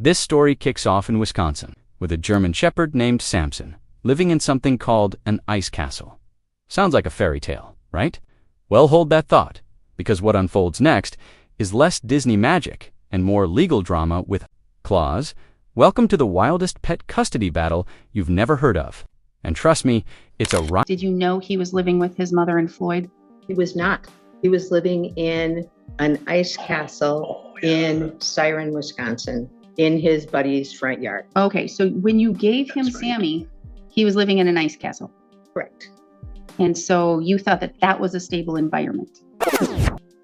This story kicks off in Wisconsin, with a German Shepherd named Samson, living in something called an ice castle. Sounds like a fairy tale, right? Well, hold that thought, because what unfolds next is less Disney magic and more legal drama with claws. Welcome to the wildest pet custody battle you've never heard of. And trust me, it's a rock. Did you know he was living with his mother and Floyd? He was not. He was living in an ice castle in Siren, Wisconsin, in his buddy's front yard. Okay, so when you gave him Sammy, he was living in an ice castle. Correct. And so you thought that that was a stable environment.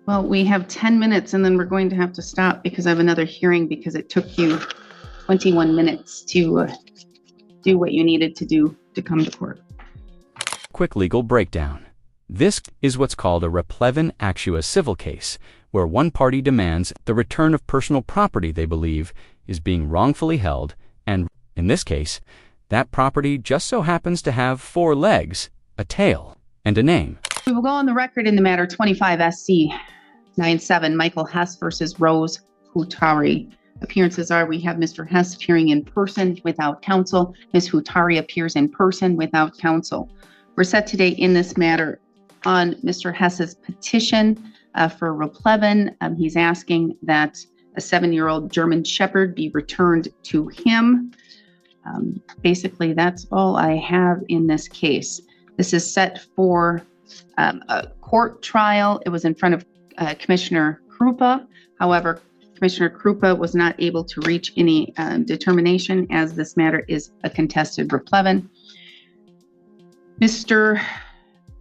Well, we have 10 minutes and then we're going to have to stop because I have another hearing because it took you 21 minutes to do what you needed to do to come to court. Quick legal breakdown. This is what's called a replevin actua civil case, where one party demands the return of personal property they believe is being wrongfully held, and in this case, that property just so happens to have 4 legs, a tail, and a name. We will go on the record in the matter 25 SC 97, Michael Hess versus Rose Hutari. Appearances are we have Mr. Hess appearing in person without counsel. Ms. Hutari appears in person without counsel. We're set today in this matter on Mr. Hess's petition for replevin. He's asking that a 7-year-old German Shepherd be returned to him. Basically, that's all I have in this case. This is set for a court trial. It was in front of Commissioner Krupa. However, Commissioner Krupa was not able to reach any determination as this matter is a contested replevin. Mr.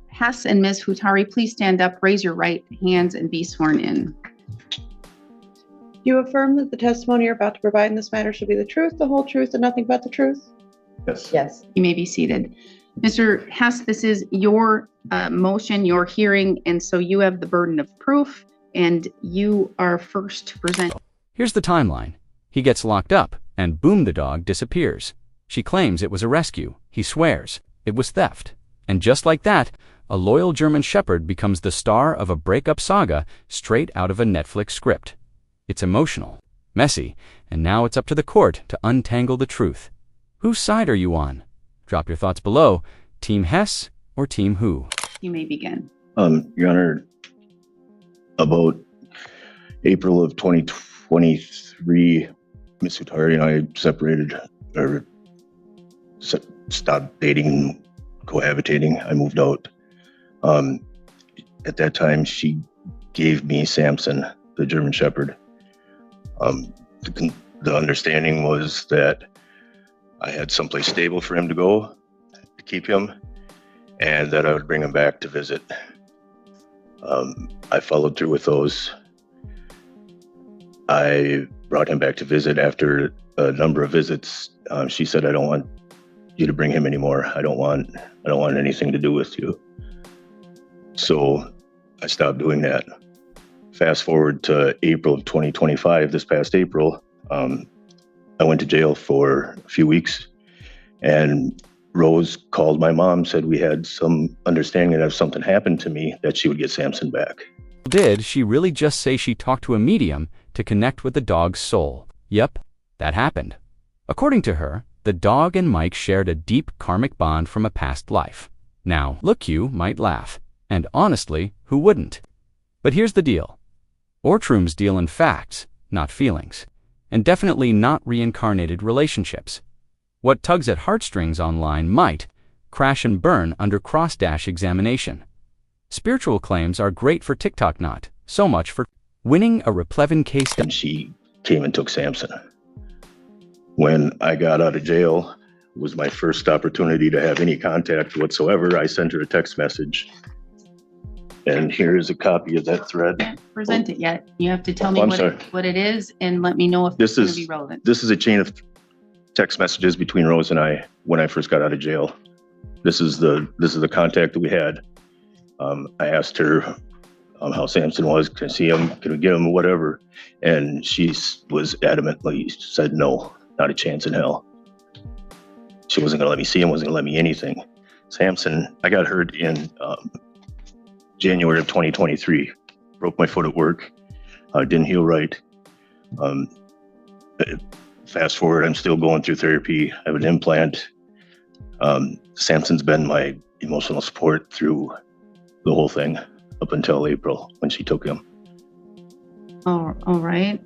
Hess and Ms. Hutari, please stand up, raise your right hands, and be sworn in. You affirm that the testimony you're about to provide in this matter shall be the truth, the whole truth, and nothing but the truth? Yes. Yes. You may be seated. Mr. Hess, this is your motion, your hearing, and so you have the burden of proof, and you are first to present. Here's the timeline. He gets locked up, and boom, the dog disappears. She claims it was a rescue. He swears it was theft. And just like that, a loyal German Shepherd becomes the star of a breakup saga straight out of a Netflix script. It's emotional, messy, and now it's up to the court to untangle the truth. Whose side are you on? Drop your thoughts below. Team Hess or Team Who? You may begin. Your Honor, about April of 2023, Miss Hutari and I separated, or stopped dating, cohabitating. I moved out. At that time, she gave me Samson, the German Shepherd. The understanding was that I had someplace stable for him to go, to keep him, and that I would bring him back to visit. I followed through with those. I brought him back to visit after a number of visits. She said, "I don't want you to bring him anymore. I don't want anything to do with you." So I stopped doing that. Fast forward to April of 2025, this past April, I went to jail for a few weeks, and Rose called my mom, said we had some understanding that if something happened to me, that she would get Samson back. Did she really just say she talked to a medium to connect with the dog's soul? Yep, that happened. According to her, the dog and Mike shared a deep karmic bond from a past life. Now, look, you might laugh. And honestly, who wouldn't? But here's the deal. Courtrooms deal in facts, not feelings. And definitely not reincarnated relationships. What tugs at heartstrings online might crash and burn under cross-dash examination. Spiritual claims are great for TikTok, not so much for winning a replevin case. And she came and took Samson. When I got out of jail, it was my first opportunity to have any contact whatsoever. I sent her a text message. And here is a copy of that thread. Can't present it yet. You have to tell me what it is and let me know if it's going to be relevant. This is a chain of text messages between Rose and I when I first got out of jail. This is the contact that we had. I asked her how Samson was. Can I see him? Can we get him? Whatever. And she was adamantly said no, not a chance in hell. She wasn't going to let me see him. Wasn't going to let me anything. Samson, I got hurt in January of 2023. Broke my foot at work. Didn't heal right. fast forward, I'm still going through therapy. I have an implant. Samson's been my emotional support through the whole thing up until April when she took him. Oh, all right.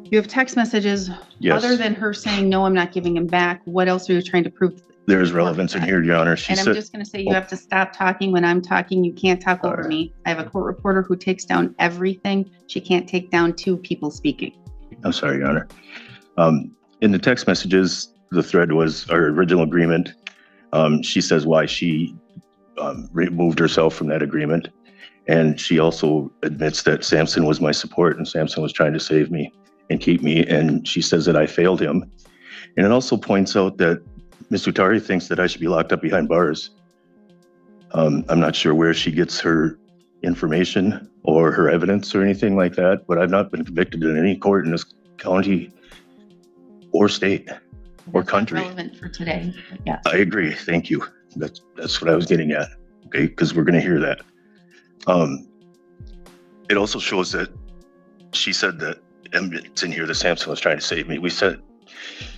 You have text messages. Yes. Other than her saying, no, I'm not giving him back, what else are you trying to prove? There is relevance in here, Your Honor. And I'm just going to say you have to stop talking when I'm talking. You can't talk over me. I have a court reporter who takes down everything. She can't take down two people speaking. I'm sorry, Your Honor. In the text messages, the thread was our original agreement. She says why she removed herself from that agreement. And she also admits that Samson was my support and Samson was trying to save me and keep me. And she says that I failed him. And it also points out that Ms. Hutari thinks that I should be locked up behind bars. I'm not sure where she gets her information or her evidence or anything like that, but I've not been convicted in any court in this county or state or country. That's not relevant for today. Yeah. I agree. Thank you. That's what I was getting at. Okay, because we're going to hear that. It also shows that she said that it's in here that Samson was trying to save me.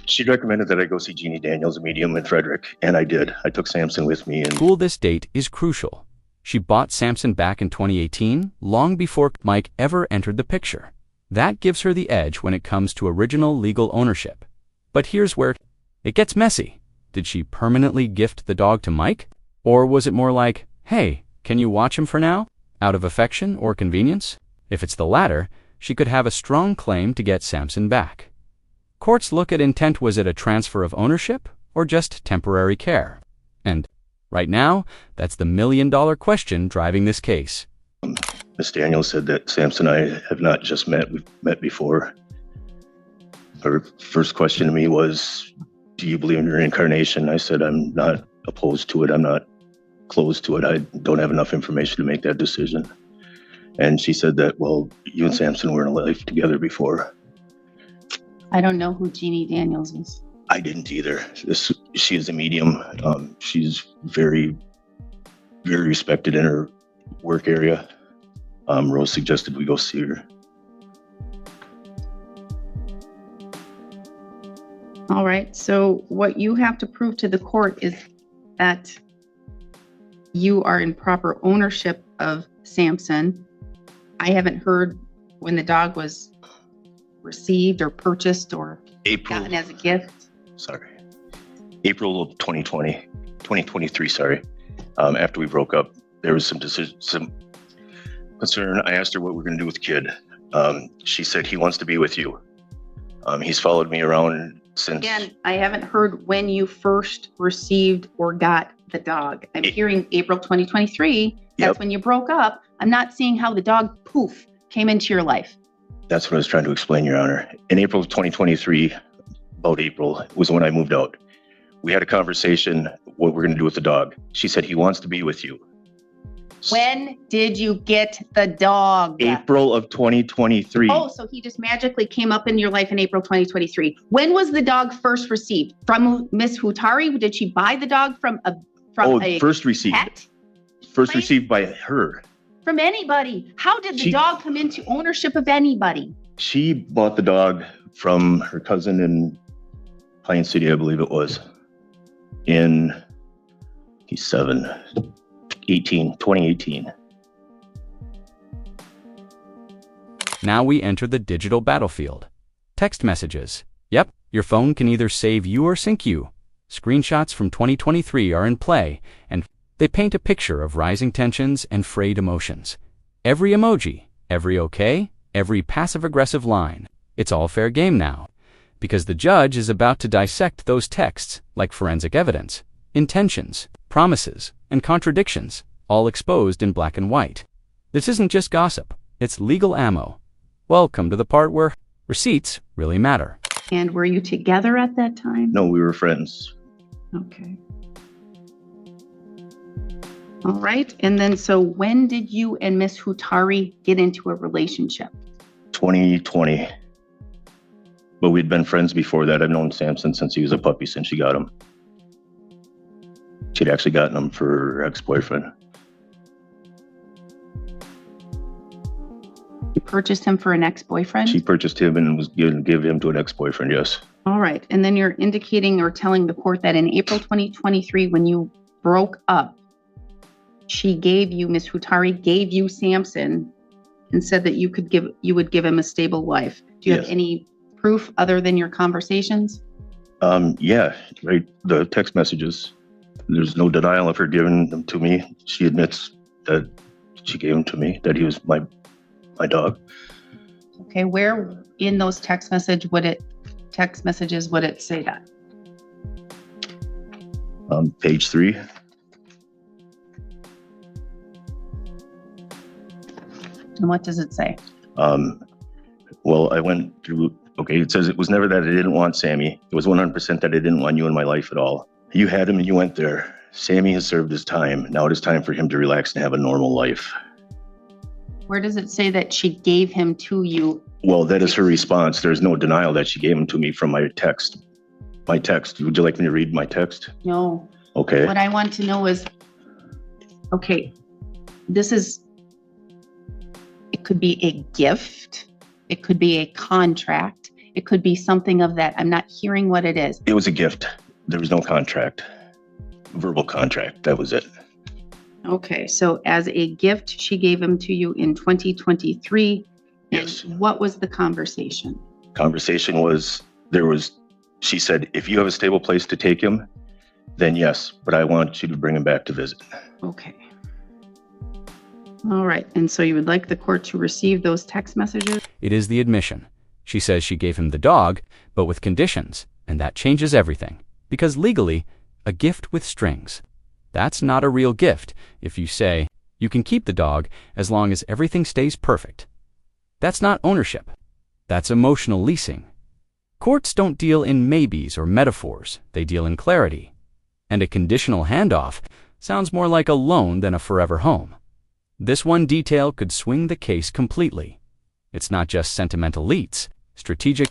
She recommended that I go see Jeannie Daniels, a medium in Frederick, and I did. I took Samson with me. And School this date is crucial. She bought Samson back in 2018, long before Mike ever entered the picture. That gives her the edge when it comes to original legal ownership. But here's where it gets messy. Did she permanently gift the dog to Mike? Or was it more like, hey, can you watch him for now? Out of affection or convenience? If it's the latter, she could have a strong claim to get Samson back. Courts look at intent. Was it a transfer of ownership or just temporary care? And right now, that's the million-dollar question driving this case. Ms. Daniels said that Samson and I have not just met, we've met before. Her first question to me was, do you believe in reincarnation? I said, I'm not opposed to it. I'm not closed to it. I don't have enough information to make that decision. And she said that, well, you and Samson were in a life together before. I don't know who Jeannie Daniels is. I didn't either. She is a medium. She's very, very respected in her work area. Rose suggested we go see her. All right. So what you have to prove to the court is that you are in proper ownership of Samson. I haven't heard when the dog was received or purchased or gotten as a gift. April of 2023, after we broke up, there was some concern. I asked her what we're going to do with the kid. She said he wants to be with you. He's followed me around since. Again, I haven't heard when you first received or got the dog. I'm hearing April 2023. That's when you broke up. I'm not seeing how the dog, poof, came into your life. That's what I was trying to explain, Your Honor. In April of 2023, about April, was when I moved out. We had a conversation, what we're going to do with the dog. She said he wants to be with you. When did you get the dog? April of 2023. Oh, so he just magically came up in your life in April 2023. When was the dog first received? From Miss Hutari? Did she buy the dog from a first received. Pet? First received by her. From anybody. How did the dog come into ownership of anybody? She bought the dog from her cousin in Pine City, I believe it was. He's 2018. Now we enter the digital battlefield. Text messages. Yep, your phone can either save you or sink you. Screenshots from 2023 are in play, and they paint a picture of rising tensions and frayed emotions. Every emoji, every okay, every passive-aggressive line. It's all fair game now, because the judge is about to dissect those texts like forensic evidence, intentions, promises, and contradictions, all exposed in black and white. This isn't just gossip, it's legal ammo. Welcome to the part where receipts really matter. And were you together at that time? No, we were friends. Okay. All right. And then, so when did you and Miss Hutari get into a relationship? 2020. But we'd been friends before that. I've known Samson since he was a puppy, since she got him. She'd actually gotten him for her ex-boyfriend. purchased him for an ex-boyfriend? She purchased him and was going to give him to an ex-boyfriend, yes. All right. And then you're indicating or telling the court that in April 2023, when you broke up, she gave you, Ms. Hutari gave you Samson and said that you would give him a stable wife. Do you have Yes. any proof other than your conversations? Yeah, right. The text messages. There's no denial of her giving them to me. She admits that she gave them to me, that he was my dog. Okay, where in those text messages would it say that? Page 3. And what does it say? Well, I went through, okay, it says it was never that I didn't want Sammy. It was 100% that I didn't want you in my life at all. You had him and you went there. Sammy has served his time. Now it is time for him to relax and have a normal life. Where does it say that she gave him to you? Well, that is her response. There's no denial that she gave him to me from my text. My text. Would you like me to read my text? No. Okay. What I want to know is, okay, it could be a gift. It could be a contract. It could be something of that. I'm not hearing what it is. It was a gift. There was no contract. Verbal contract. That was it. Okay, so as a gift, she gave him to you in 2023. Yes. And what was the conversation? Conversation was, she said, if you have a stable place to take him, then yes, but I want you to bring him back to visit. Okay. All right, and so you would like the court to receive those text messages? It is the admission. She says she gave him the dog, but with conditions, and that changes everything. Because legally, a gift with strings. That's not a real gift if you say, you can keep the dog as long as everything stays perfect. That's not ownership. That's emotional leasing. Courts don't deal in maybes or metaphors. They deal in clarity. And a conditional handoff sounds more like a loan than a forever home. This one detail could swing the case completely. It's not just sentimental leads, strategic.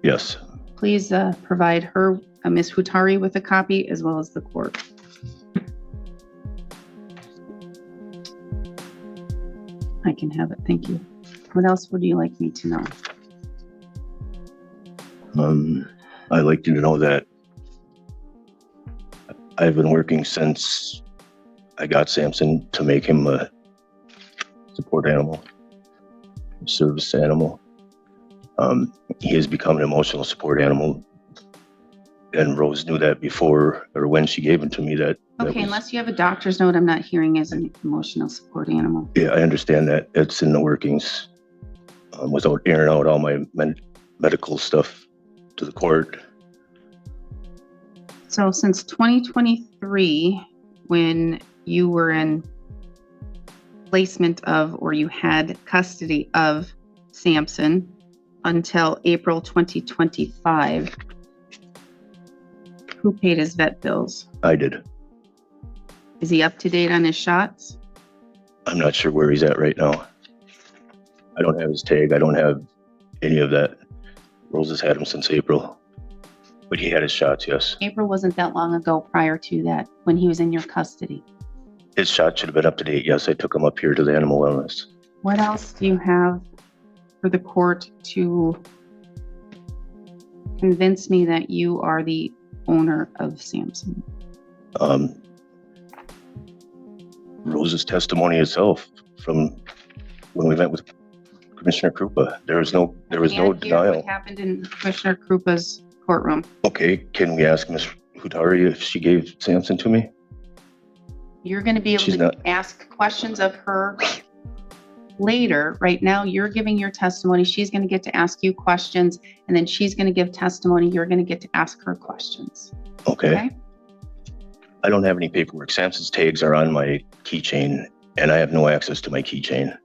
Yes. Please provide her, Ms. Hutari, with a copy as well as the court. I can have it, thank you. What else would you like me to know? I'd like you to know that I've been working since I got Samson to make him a support animal, a service animal. He has become an emotional support animal. And Rose knew that before, or when she gave him to me, Okay, unless you have a doctor's note, I'm not hearing as an emotional support animal. Yeah, I understand that. It's in the workings. Without airing out all my medical stuff to the court. So since 2023, when you were in placement of, or you had custody of Samson until April 2025, who paid his vet bills? I did. Is he up to date on his shots? I'm not sure where he's at right now. I don't have his tag. I don't have any of that. Rose has had him since April. But he had his shots, yes. April wasn't that long ago prior to that, when he was in your custody. His shot should have been up to date. Yes, I took him up here to the animal wellness. What else do you have for the court to convince me that you are the owner of Samson? Rose's testimony itself from when we met with Commissioner Krupa. There was no denial. What happened in Commissioner Krupa's courtroom? Okay, can we ask Ms. Hutari if she gave Samson to me? You're going to be able to ask questions of her later. Right now, you're giving your testimony. She's going to get to ask you questions, and then she's going to give testimony. You're going to get to ask her questions. Okay. I don't have any paperwork. Samson's tags are on my keychain, and I have no access to my keychain.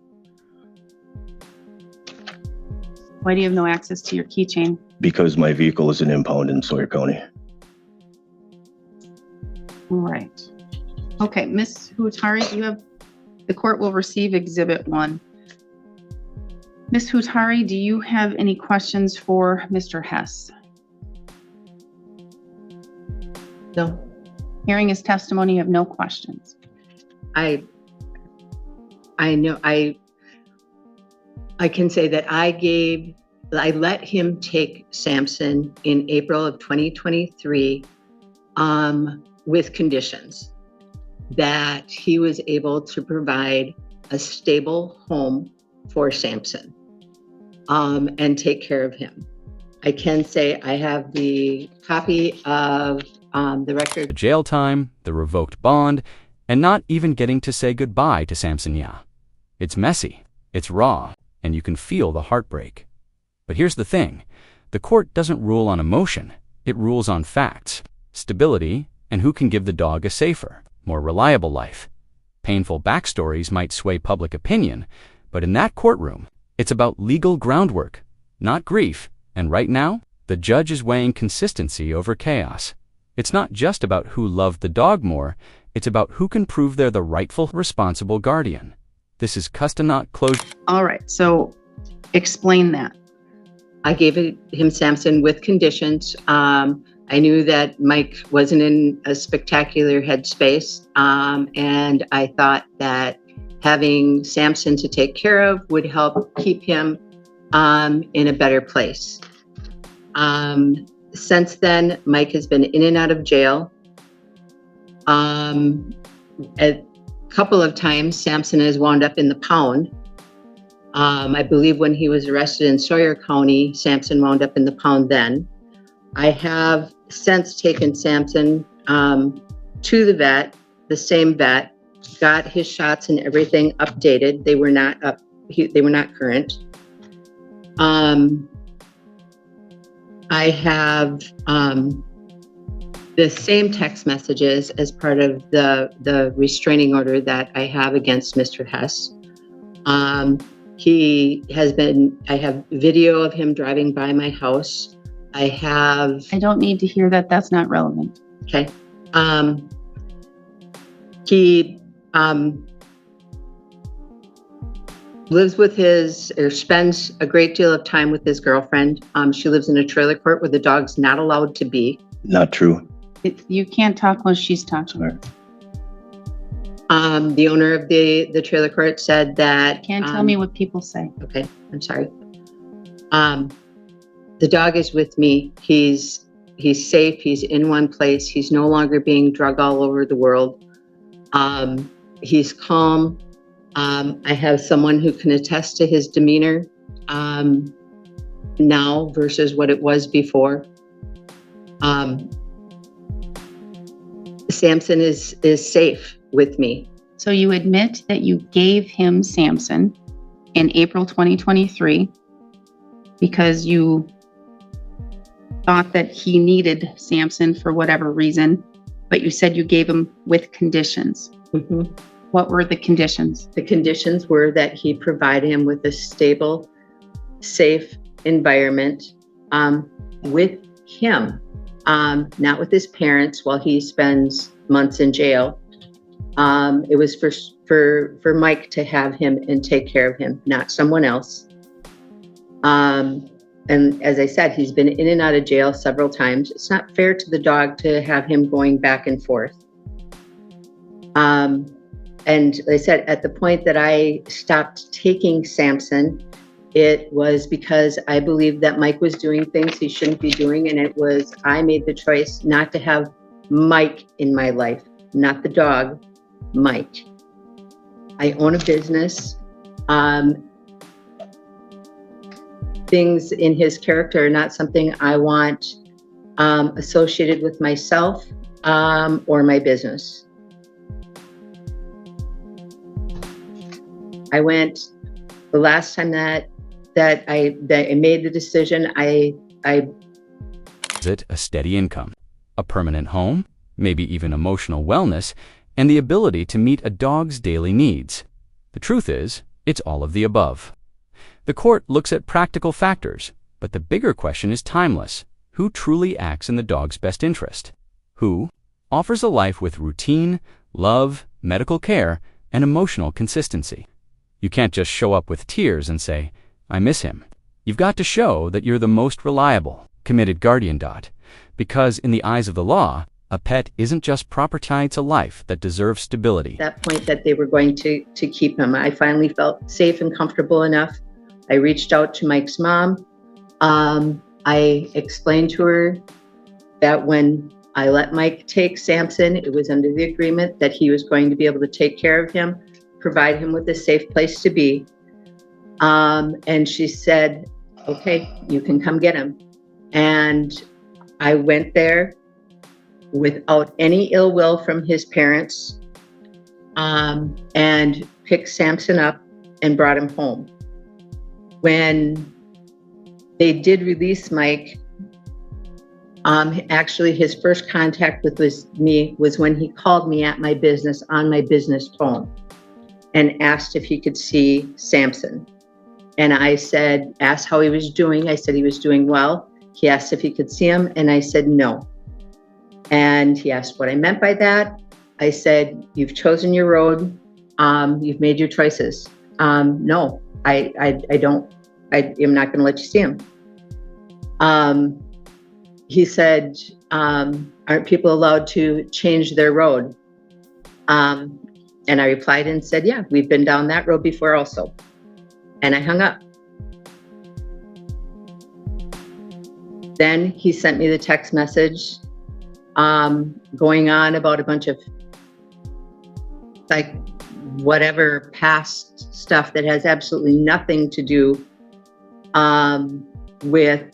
Why do you have no access to your keychain? Because my vehicle is an impound in Sawyer County. All right. Okay, Ms. Hutari, the court will receive Exhibit 1. Ms. Hutari, do you have any questions for Mr. Hess? No, Hearing his testimony, you have no questions. I know I can say that I let him take Samson in April of 2023 with conditions that he was able to provide a stable home for Samson and take care of him. I can say I have the copy of the record. The jail time, the revoked bond, and not even getting to say goodbye to Samson Ya. It's messy, it's raw, and you can feel the heartbreak. But here's the thing. The court doesn't rule on emotion. It rules on facts, stability, and who can give the dog a safer, more reliable life. Painful backstories might sway public opinion, but in that courtroom, it's about legal groundwork, not grief. And right now, the judge is weighing consistency over chaos. It's not just about who loved the dog more, it's about who can prove they're the rightful, responsible guardian. This is custody closure. All right, so explain that. I gave him Samson with conditions. I knew that Mike wasn't in a spectacular headspace, and I thought that having Samson to take care of would help keep him in a better place. Since then, Mike has been in and out of jail. A couple of times, Samson has wound up in the pound. I believe when he was arrested in Sawyer County, Samson wound up in the pound then. I have since taken Samson to the vet, the same vet, got his shots and everything updated. They were not current. I have the same text messages as part of the restraining order that I have against Mr. Hess. I have video of him driving by my house. I don't need to hear that. That's not relevant. Okay. He lives with spends a great deal of time with his girlfriend. She lives in a trailer court where the dog's not allowed to be. Not true. You can't talk while she's talking. Sorry. The owner of the trailer court said that... Can't tell me what people say. Okay, I'm sorry. The dog is with me. He's safe. He's in one place. He's no longer being drugged all over the world. He's calm. I have someone who can attest to his demeanor now versus what it was before. Samson is safe with me. So you admit that you gave him Samson in April 2023 because you thought that he needed Samson for whatever reason, but you said you gave him with conditions. Mm-hmm. What were the conditions? The conditions were that he provide him with a stable, safe environment with him, not with his parents while he spends months in jail. It was for Mike to have him and take care of him, not someone else. And as I said, he's been in and out of jail several times. It's not fair to the dog to have him going back and forth. And like I said, at the point that I stopped taking Samson, it was because I believed that Mike was doing things he shouldn't be doing. And I made the choice not to have Mike in my life, not the dog, Mike. I own a business. Things in his character are not something I want associated with myself or my business. The last time that I made the decision, Is it a steady income, a permanent home, maybe even emotional wellness, and the ability to meet a dog's daily needs? The truth is, it's all of the above. The court looks at practical factors, but the bigger question is timeless. Who truly acts in the dog's best interest? Who offers a life with routine, love, medical care, and emotional consistency? You can't just show up with tears and say, "I miss him." You've got to show that you're the most reliable, committed guardian. Because in the eyes of the law, a pet isn't just property, it's a life that deserves stability. That point that they were going to keep him, I finally felt safe and comfortable enough I reached out to Mike's mom. I explained to her that when I let Mike take Samson, it was under the agreement that he was going to be able to take care of him, provide him with a safe place to be. And she said, okay, you can come get him. And I went there without any ill will from his parents, and picked Samson up and brought him home. When they did release Mike, actually his first contact with me was when he called me at my business on my business phone and asked if he could see Samson. And I asked how he was doing. I said he was doing well. He asked if he could see him, and I said no. And he asked what I meant by that. I said, you've chosen your road. You've made your choices. No, I am not going to let you see him. He said, aren't people allowed to change their road? And I replied and said, yeah, we've been down that road before also. And I hung up. Then he sent me the text message going on about a bunch of whatever past stuff that has absolutely nothing to do with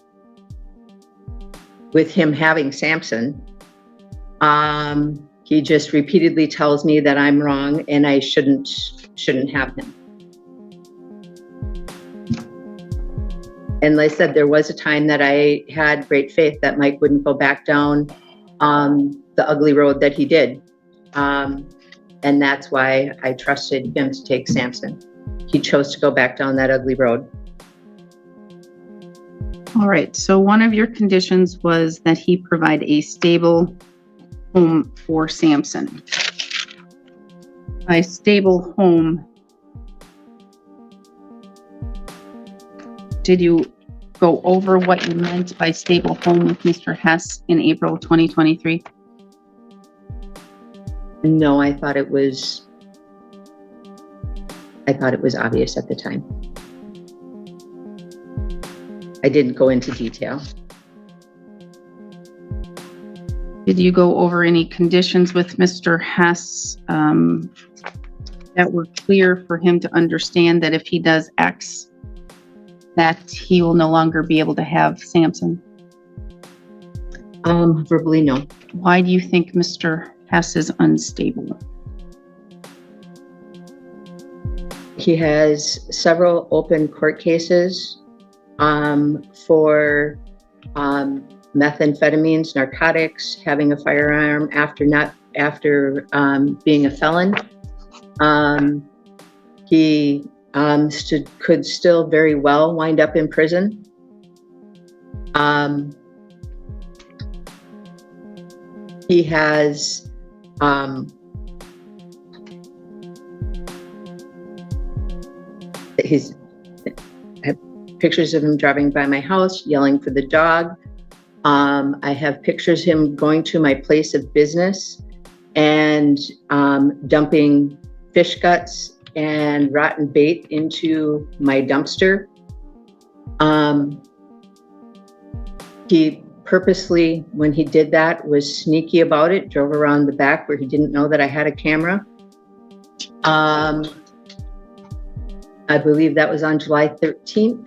him having Samson. He just repeatedly tells me that I'm wrong and I shouldn't have him. And like I said, there was a time that I had great faith that Mike wouldn't go back down the ugly road that he did. And that's why I trusted him to take Samson. He chose to go back down that ugly road. All right, so one of your conditions was that he provide a stable home for Samson. By stable home, did you go over what you meant by stable home with Mr. Hess in April 2023? No, I thought it was obvious at the time. I didn't go into detail. Did you go over any conditions with Mr. Hess that were clear for him to understand that if he does X, that he will no longer be able to have Samson? Verbally, no. Why do you think Mr. Hess is unstable? He has several open court cases for methamphetamines, narcotics, having a firearm after being a felon. He could still very well wind up in prison. He has I have pictures of him driving by my house, yelling for the dog. I have pictures of him going to my place of business and dumping fish guts and rotten bait into my dumpster. He purposely, when he did that, was sneaky about it, drove around the back where he didn't know that I had a camera. I believe that was on July 13th.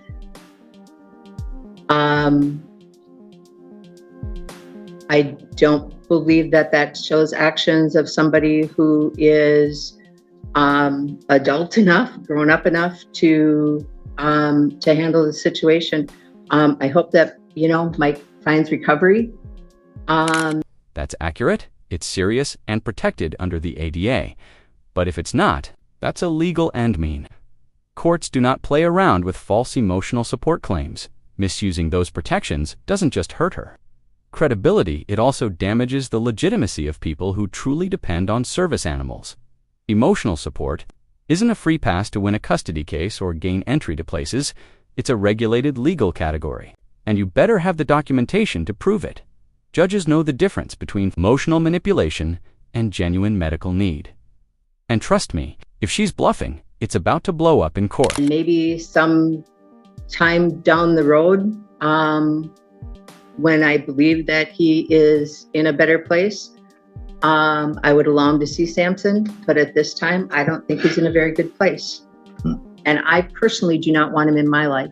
I don't believe that shows actions of somebody who is adult enough, grown up enough to handle the situation. I hope that, Mike finds recovery. That's accurate, it's serious, and protected under the ADA. But if it's not, that's illegal and mean. Courts do not play around with false emotional support claims. Misusing those protections doesn't just hurt her credibility, it also damages the legitimacy of people who truly depend on service animals. Emotional support isn't a free pass to win a custody case or gain entry to places. It's a regulated legal category, and you better have the documentation to prove it. Judges know the difference between emotional manipulation and genuine medical need. And trust me, if she's bluffing, it's about to blow up in court. Maybe some time down the road, when I believe that he is in a better place, I would allow him to see Samson, but at this time, I don't think he's in a very good place. And I personally do not want him in my life.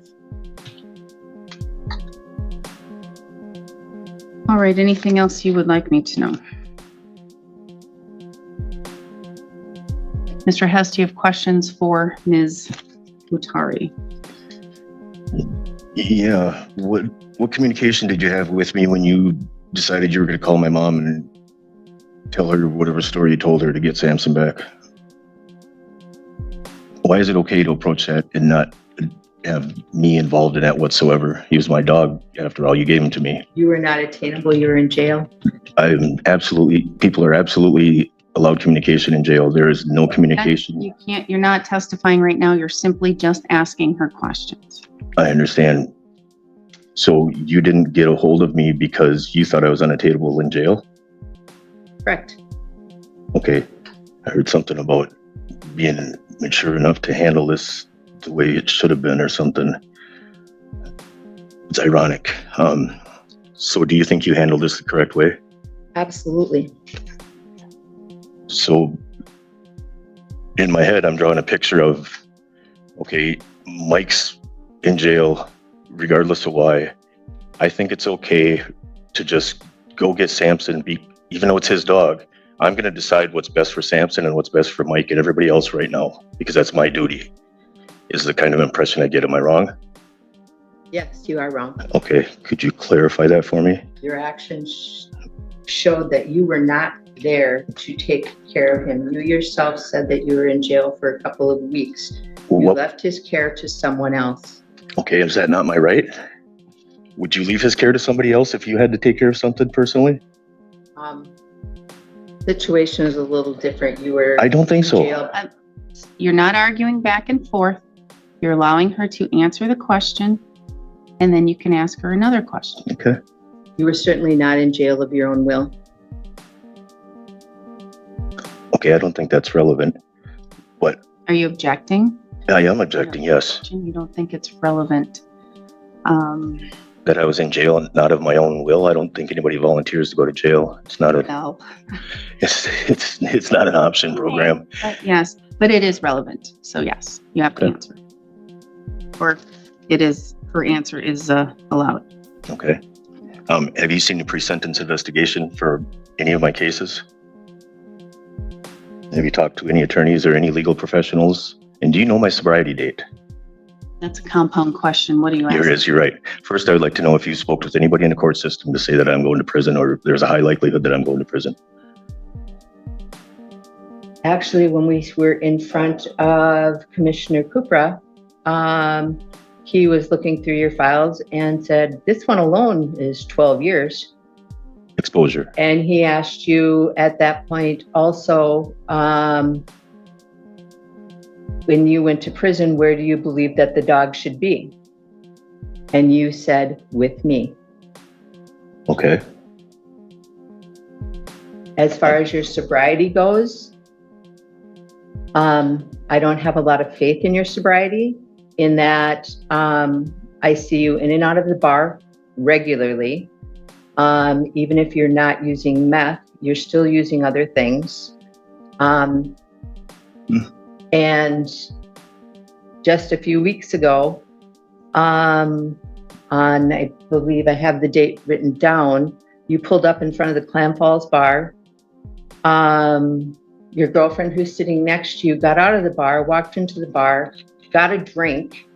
All right, anything else you would like me to know? Mr. Hess, do you have questions for Ms. Utari? Yeah. What communication did you have with me when you decided you were going to call my mom and tell her whatever story you told her to get Samson back? Why is it okay to approach that and not have me involved in that whatsoever? He was my dog. After all, you gave him to me. You were not attainable. You were in jail. People are absolutely allowed communication in jail. There is no communication. You can't, you're not testifying right now. You're simply just asking her questions. I understand. So you didn't get a hold of me because you thought I was unattainable in jail? Correct. Okay. I heard something about being mature enough to handle this the way it should have been or something. It's ironic. So do you think you handled this the correct way? Absolutely. So in my head, I'm drawing a picture of, okay, Mike's in jail, regardless of why. I think it's okay to just go get Samson, even though it's his dog. I'm going to decide what's best for Samson and what's best for Mike and everybody else right now, because that's my duty, is the kind of impression I get. Am I wrong? Yes, you are wrong. Okay. Could you clarify that for me? Your actions showed that you were not there to take care of him. You yourself said that you were in jail for a couple of weeks. You left his care to someone else. Okay, is that not my right? Would you leave his care to somebody else if you had to take care of something personally? Situation is a little different. You were. I don't think so. Jail. You're not arguing back and forth. You're allowing her to answer the question, and then you can ask her another question. Okay. You were certainly not in jail of your own will. Okay, I don't think that's relevant. What? Are you objecting? I am objecting, yes. You don't think it's relevant? That I was in jail, not of my own will. I don't think anybody volunteers to go to jail. It's not a. No. It's not an option program. Yes, but it is relevant. So yes, you have to answer. Or it is, her answer is allowed. Okay. Have you seen the pre-sentence investigation for any of my cases? Have you talked to any attorneys or any legal professionals? And do you know my sobriety date? That's a compound question. What do you ask? Here it is. You're right. First, I would like to know if you spoke with anybody in the court system to say that I'm going to prison, or there's a high likelihood that I'm going to prison. Actually, when we were in front of Commissioner Kupra, he was looking through your files and said, this one alone is 12 years. Exposure. And he asked you at that point also, when you went to prison, where do you believe that the dog should be? And you said, with me. Okay. As far as your sobriety goes, I don't have a lot of faith in your sobriety, in that I see you in and out of the bar regularly. Even if you're not using meth, you're still using other things. And just a few weeks ago, on, I believe I have the date written down, you pulled up in front of the Clam Falls bar. Your girlfriend who's sitting next to you got out of the bar, walked into the bar, got a drink,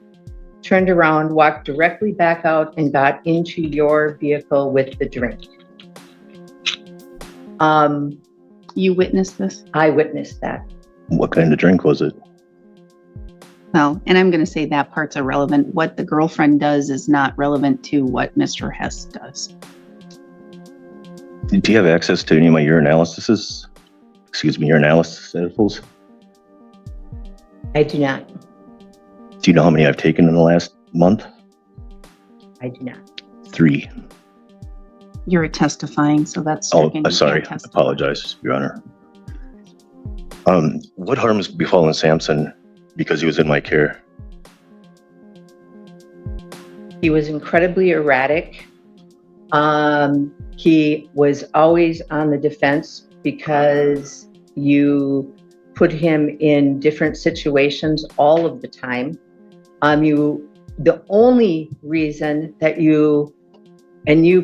turned around, walked directly back out, and got into your vehicle with the drink. You witnessed this? I witnessed that. What kind of drink was it? Well, and I'm going to say that part's irrelevant. What the girlfriend does is not relevant to what Mr. Hess does. Do you have access to any of my urinalysis? Excuse me, urinalysis samples? I do not. Do you know how many I've taken in the last month? I do not. 3. You're testifying, so that's. Oh, sorry. I apologize, Your Honor. What harm has befallen Samson because he was in my care? He was incredibly erratic. He was always on the defense because you put him in different situations all of the time. The only reason that you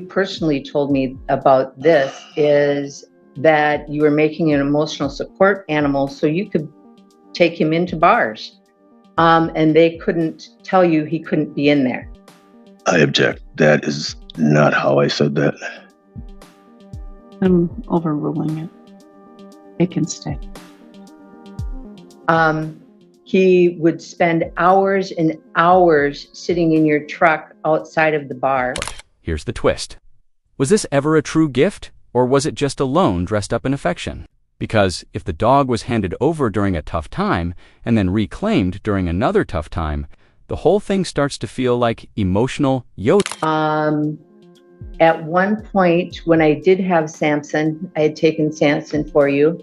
personally told me about this, is that you were making an emotional support animal so you could take him into bars. And they couldn't tell you he couldn't be in there. I object. That is not how I said that. I'm overruling it. It can stay. He would spend hours and hours sitting in your truck outside of the bar. Here's the twist. Was this ever a true gift, or was it just a loan dressed up in affection? Because if the dog was handed over during a tough time and then reclaimed during another tough time, the whole thing starts to feel like emotional At one point, when I did have Samson, I had taken Samson for you.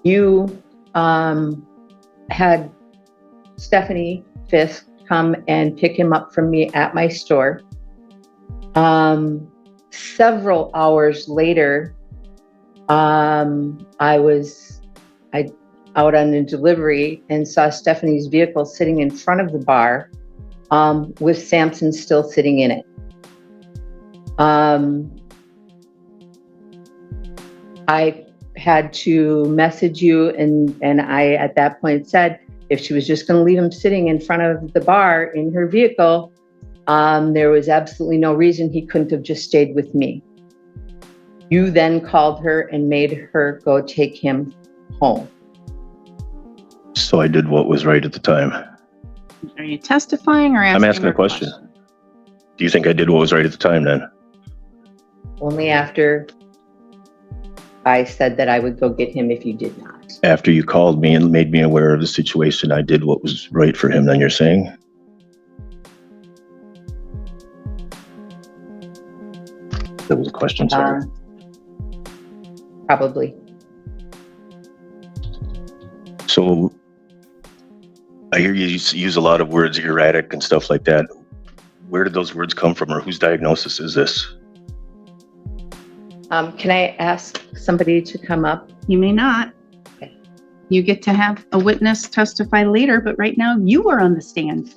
You had Stephanie Fisk come and pick him up from me at my store. Several hours later, I was out on a delivery and saw Stephanie's vehicle sitting in front of the bar, with Samson still sitting in it. I had to message you, and I at that point said if she was just going to leave him sitting in front of the bar in her vehicle, there was absolutely no reason he couldn't have just stayed with me. You then called her and made her go take him home. So I did what was right at the time. Are you testifying or asking? I'm asking a question. Do you think I did what was right at the time then? Only after I said that I would go get him if you did not. After you called me and made me aware of the situation, I did what was right for him, then you're saying? That was a question, sorry. Probably. So I hear you use a lot of words, erratic and stuff like that. Where did those words come from, or whose diagnosis is this? Can I ask somebody to come up? You may not. Okay. You get to have a witness testify later, but right now you are on the stand.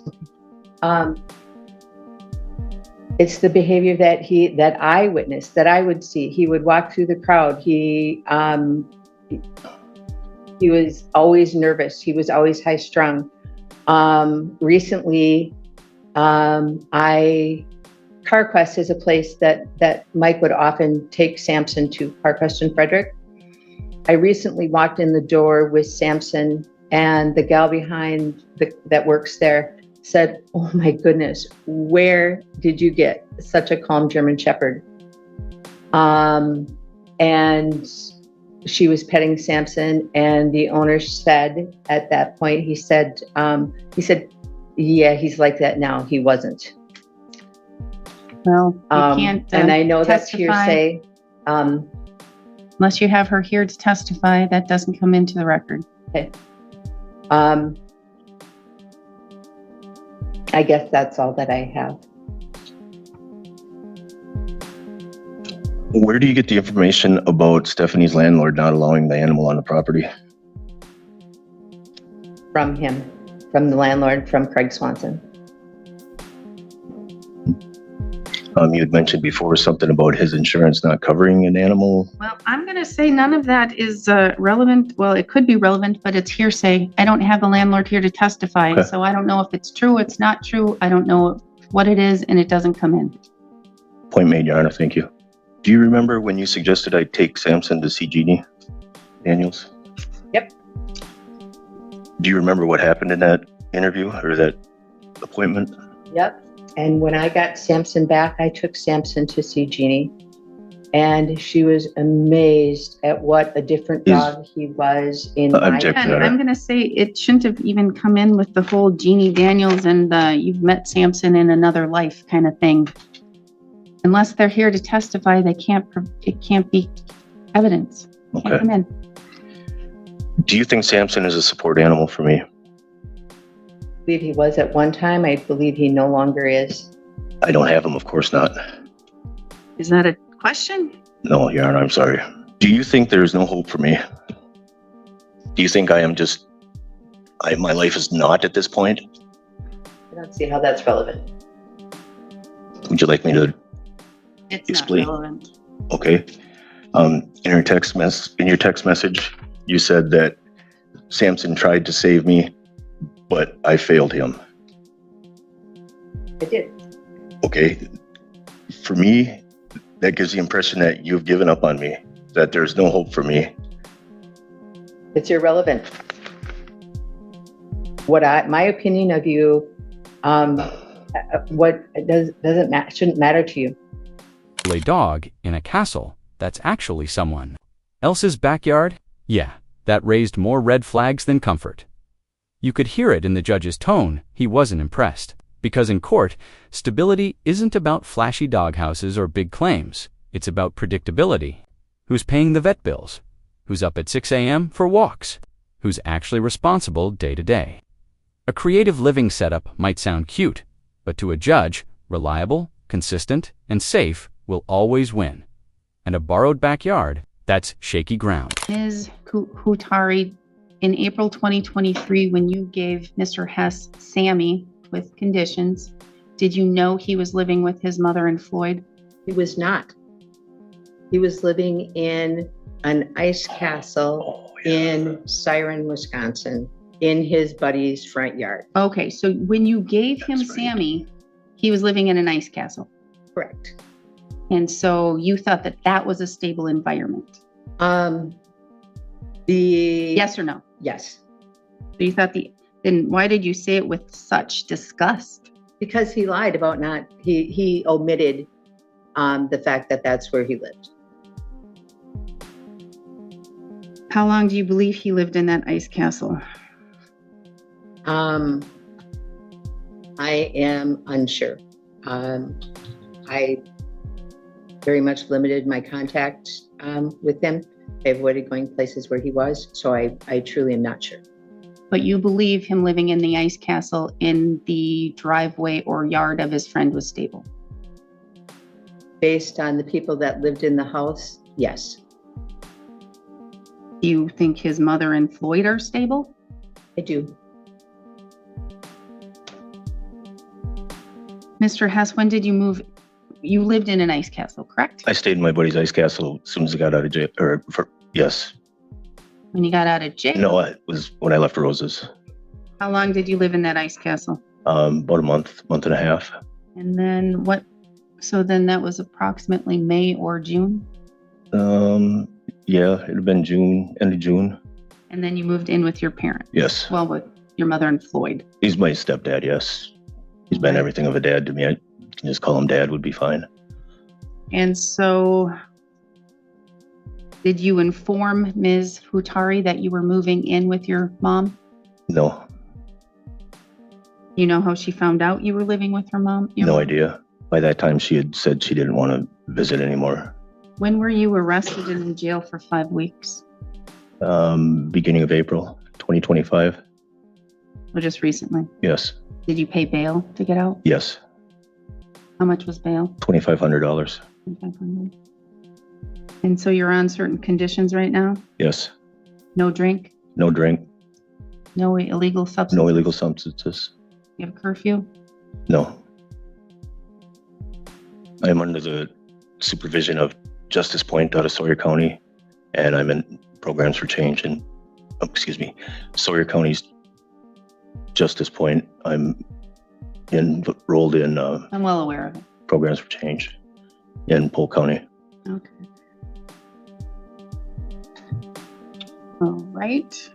It's the behavior that I witnessed, that I would see. He would walk through the crowd. He was always nervous. He was always high strung. Recently, CarQuest is a place that Mike would often take Samson to, CarQuest in Frederick. I recently walked in the door with Samson, and the gal behind that works there said, "Oh my goodness, where did you get such a calm German Shepherd?" And she was petting Samson, and the owner said at that point, he said, "Yeah, he's like that now. He wasn't." Well, you can't and I know testify. that's hearsay. Unless you have her here to testify, that doesn't come into the record. Okay. I guess that's all that I have. Where do you get the information about Stephanie's landlord not allowing the animal on the property? From him, from the landlord, from Craig Swanson. You had mentioned before something about his insurance not covering an animal. Well, I'm going to say none of that is relevant. Well, it could be relevant, but it's hearsay. I don't have the landlord here to testify, Okay. So I don't know if it's true, it's not true. I don't know what it is, and it doesn't come in. Point made, Your Honor. Thank you. Do you remember when you suggested I take Samson to see Jeannie Daniels? Yep. Do you remember what happened in that interview or that appointment? Yep. And when I got Samson back, I took Samson to see Jeannie, and she was amazed at what a different dog he was in my Object, And Your Honor. I'm going to say it shouldn't have even come in with the whole Jeannie Daniels and you've met Samson in another life kind of thing. Unless they're here to testify, it can't be evidence. It can't Okay. come in. Do you think Samson is a support animal for me? believe he was at one time. I believe he no longer is. I don't have him, of course not. Is that a question? No, Your Honor, I'm sorry. Do you think there is no hope for me? Do you think I am just, my life is not at this point? I don't see how that's relevant. Would you like me to It's explain? not relevant. Okay. In your text message, you said that Samson tried to save me, but I failed him. I did. Okay. For me, that gives the impression that you've given up on me, that there's no hope for me. It's irrelevant. My opinion of you, shouldn't matter to you. A dog in a castle that's actually someone else's backyard? Yeah, that raised more red flags than comfort. You could hear it in the judge's tone. He wasn't impressed. Because in court, stability isn't about flashy doghouses or big claims. It's about predictability. Who's paying the vet bills? Who's up at 6 a.m. for walks? Who's actually responsible day to day? A creative living setup might sound cute, but to a judge, reliable, consistent, and safe will always win. And a borrowed backyard, that's shaky ground. Ms. Hutari, in April 2023, when you gave Mr. Hess Sammy with conditions, did you know he was living with his mother and Floyd? He was not. He was living in an ice castle in Siren, Wisconsin, in his buddy's front yard. Okay, so when you gave him That's right. Sammy, he was living in an ice castle. Correct. And so you thought that that was a stable environment? Yes or no? Yes. So you thought then why did you say it with such disgust? Because he lied about he omitted the fact that that's where he lived. How long do you believe he lived in that ice castle? I am unsure. I very much limited my contact with him. I avoided going places where he was, so I truly am not sure. But you believe him living in the ice castle in the driveway or yard of his friend was stable? Based on the people that lived in the house, yes. Do you think his mother and Floyd are stable? I do. Mr. Hess, when did you move? You lived in an ice castle, correct? I stayed in my buddy's ice castle as soon as I got out of jail. Yes. When you got out of jail? No, it was when I left Rose's. How long did you live in that ice castle? About a month and a half. And then what? So then that was approximately May or June? Yeah, it'd have been June, end of June. And then you moved in with your parents? Yes. Well, with your mother and Floyd? He's my stepdad, yes. He's been everything of a dad to me. I can just call him dad would be fine. And so did you inform Ms. Hutari that you were moving in with your mom? No. You know how she found out you were living with her mom? No idea. By that time, she had said she didn't want to visit anymore. When were you arrested and in jail for 5 weeks? Beginning of April 2025. Or just recently? Yes. Did you pay bail to get out? Yes. How much was bail? $2,500. $2,500. And so you're on certain conditions right now? Yes. No drink? No drink. No illegal substances? No illegal substances. You have a curfew? No. I am under the supervision of Justice Point out of Sawyer County, and I'm in programs for change in, Sawyer County's Justice Point. I'm enrolled in I'm well aware of it. programs for change in Polk County. Okay. All right.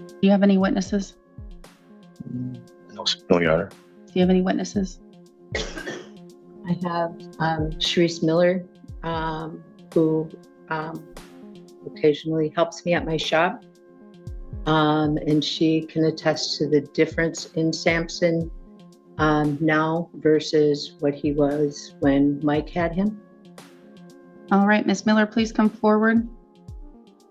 Do you have any witnesses? No, Your Honor. Do you have any witnesses? I have Sharice Miller, who occasionally helps me at my shop. And she can attest to the difference in Samson now versus what he was when Mike had him. All right, Ms. Miller, please come forward.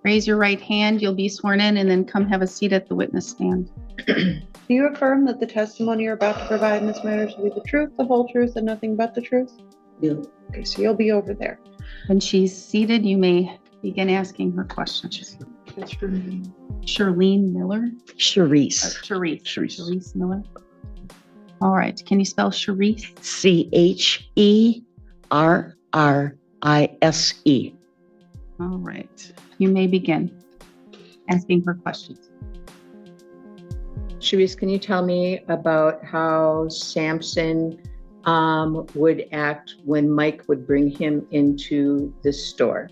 Raise your right hand. You'll be sworn in, and then come have a seat at the witness stand. Do you affirm that the testimony you're about to provide in this matter shall be the truth, the whole truth, and nothing but the truth? Yeah. Okay, so you'll be over there. When she's seated, you may begin asking her questions. Charlene Miller? Charisse. Charisse. Charisse. Charisse Miller. All right. Can you spell Charisse? Cherrise. All right. You may begin asking her questions. Charisse, can you tell me about how Samson would act when Mike would bring him into the store?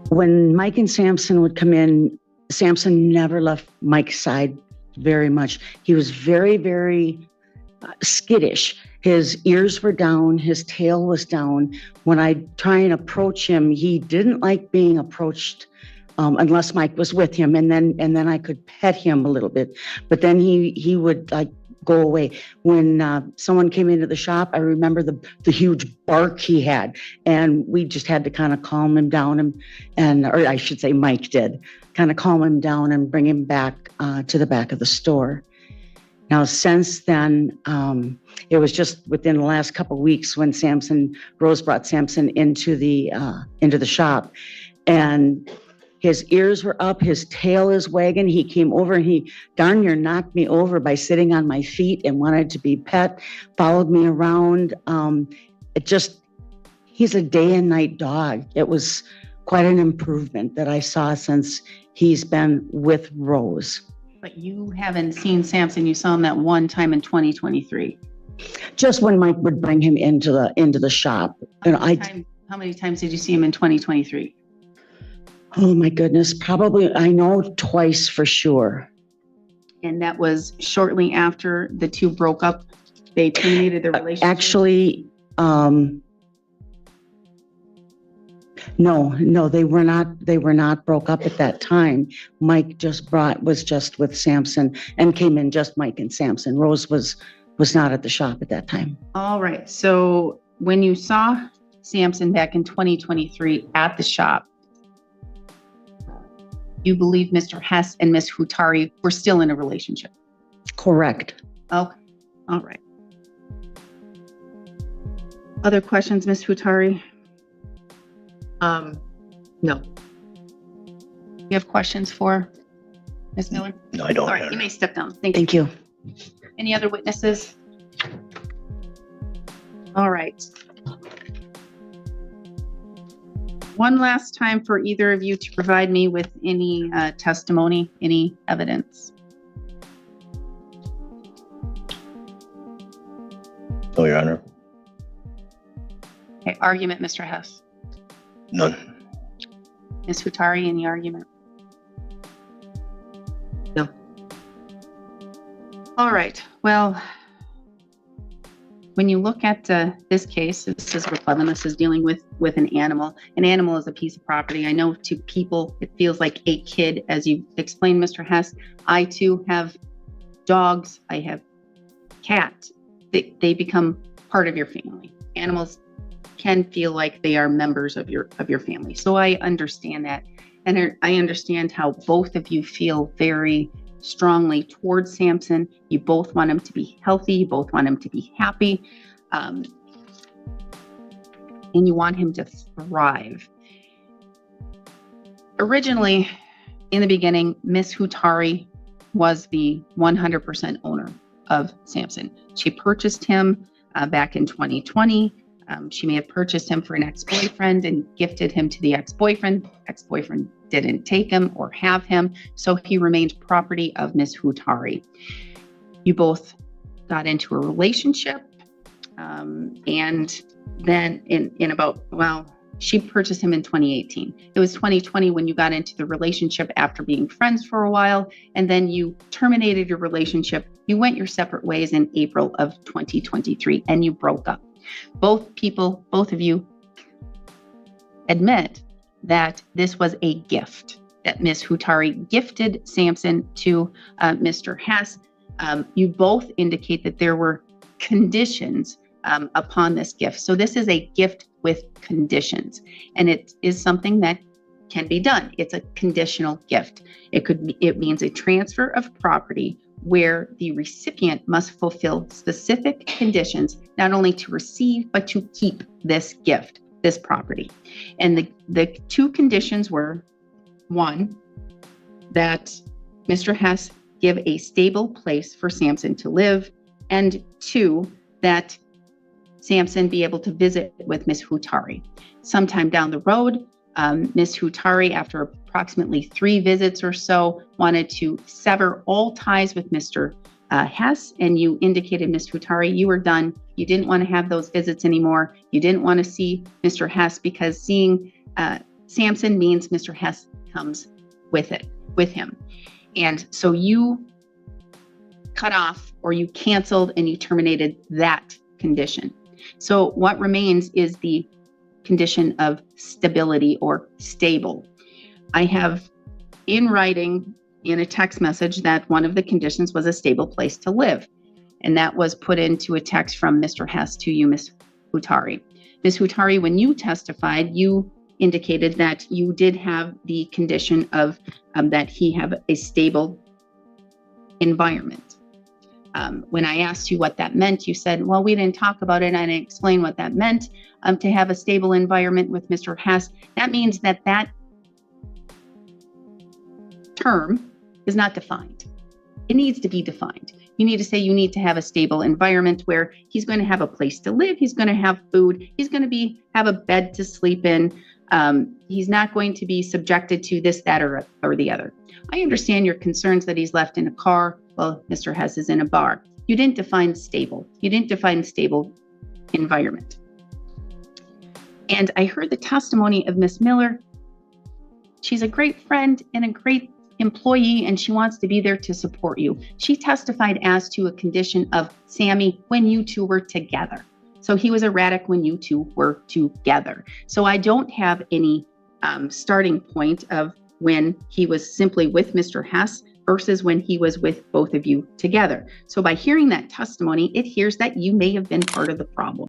When Mike and Samson would come in, Samson never left Mike's side very much. He was very, very skittish. His ears were down, his tail was down. When I try and approach him, he didn't like being approached unless Mike was with him, and then I could pet him a little bit. But then he would like go away. When someone came into the shop, I remember the huge bark he had, and we just had to kind of calm him down, or I should say Mike did, kind of calm him down and bring him back to the back of the store. Now, since then, it was just within the last couple of weeks when Rose brought Samson into the shop, and his ears were up, his tail is wagging. He came over and he darn near knocked me over by sitting on my feet and wanted to be pet, followed me around. He's a day and night dog. It was quite an improvement that I saw since he's been with Rose. But you haven't seen Samson. You saw him that one time in 2023. Just when Mike would bring him into the shop. How many times did you see him in 2023? Oh my goodness, probably, I know twice for sure. And that was shortly after the two broke up. They terminated their relationship. Actually, no, they were not broke up at that time. Mike was just with Samson and came in just Mike and Samson. Rose was not at the shop at that time. All right. So when you saw Samson back in 2023 at the shop, you believe Mr. Hess and Miss Hutari were still in a relationship? Correct. Okay. All right. Other questions, Miss Hutari? No. You have questions for Ms. Miller? No, I don't. All right, you may step down. Thank you. Any other witnesses? All right. One last time for either of you to provide me with any testimony, any evidence. No, Your Honor. Okay, argument, Mr. Hess. None. Ms. Hutari, any argument? No. All right. Well, when you look at this case, this is Cleveland. This is dealing with an animal. An animal is a piece of property. I know to people it feels like a kid, as you explained, Mr. Hess. I too have dogs. I have cats. They become part of your family. Animals can feel like they are members of your family. So I understand that, and I understand how both of you feel very strongly towards Samson. You both want him to be healthy. You both want him to be happy. And you want him to thrive. Originally, in the beginning, Miss Hutari was the 100% owner of Samson. She purchased him back in 2020. She may have purchased him for an ex-boyfriend and gifted him to the ex-boyfriend. Ex-boyfriend didn't take him or have him, so he remained property of Miss Hutari. You both got into a relationship, and then she purchased him in 2018. It was 2020 when you got into the relationship after being friends for a while, and then you terminated your relationship. You went your separate ways in April of 2023, and you broke up. Both of you admit that this was a gift, that Miss Hutari gifted Samson to Mr. Hess. You both indicate that there were conditions upon this gift. So this is a gift with conditions. And it is something that can be done. It's a conditional gift. It means a transfer of property where the recipient must fulfill specific conditions, not only to receive, but to keep this gift, this property. And the two conditions were, one, that Mr. Hess give a stable place for Samson to live, and two, that Samson be able to visit with Ms. Hutari. Sometime down the road, Ms. Hutari, after approximately 3 visits or so, wanted to sever all ties with Mr. Hess, and you indicated, Ms. Hutari, you were done. You didn't want to have those visits anymore. You didn't want to see Mr. Hess because seeing Samson means Mr. Hess comes with him. And so you cut off, or you canceled and you terminated that condition. So what remains is the condition of stability or stable. I have in writing in a text message that one of the conditions was a stable place to live. And that was put into a text from Mr. Hess to you, Ms. Hutari. Ms. Hutari, when you testified, you indicated that you did have the condition of that he have a stable environment. When I asked you what that meant, you said, well, we didn't talk about it. And I didn't explain what that meant to have a stable environment with Mr. Hess. That means that term is not defined. It needs to be defined. You need to say you need to have a stable environment where he's going to have a place to live. He's going to have food. He's going to have a bed to sleep in. He's not going to be subjected to this, that, or the other. I understand your concerns that he's left in a car. Well, Mr. Hess is in a bar. You didn't define stable. You didn't define stable environment. And I heard the testimony of Miss Miller. She's a great friend and a great employee, and she wants to be there to support you. She testified as to a condition of Sammy when you two were together. So he was erratic when you two were together. So I don't have any starting point of when he was simply with Mr. Hess versus when he was with both of you together. So by hearing that testimony, it hears that you may have been part of the problem.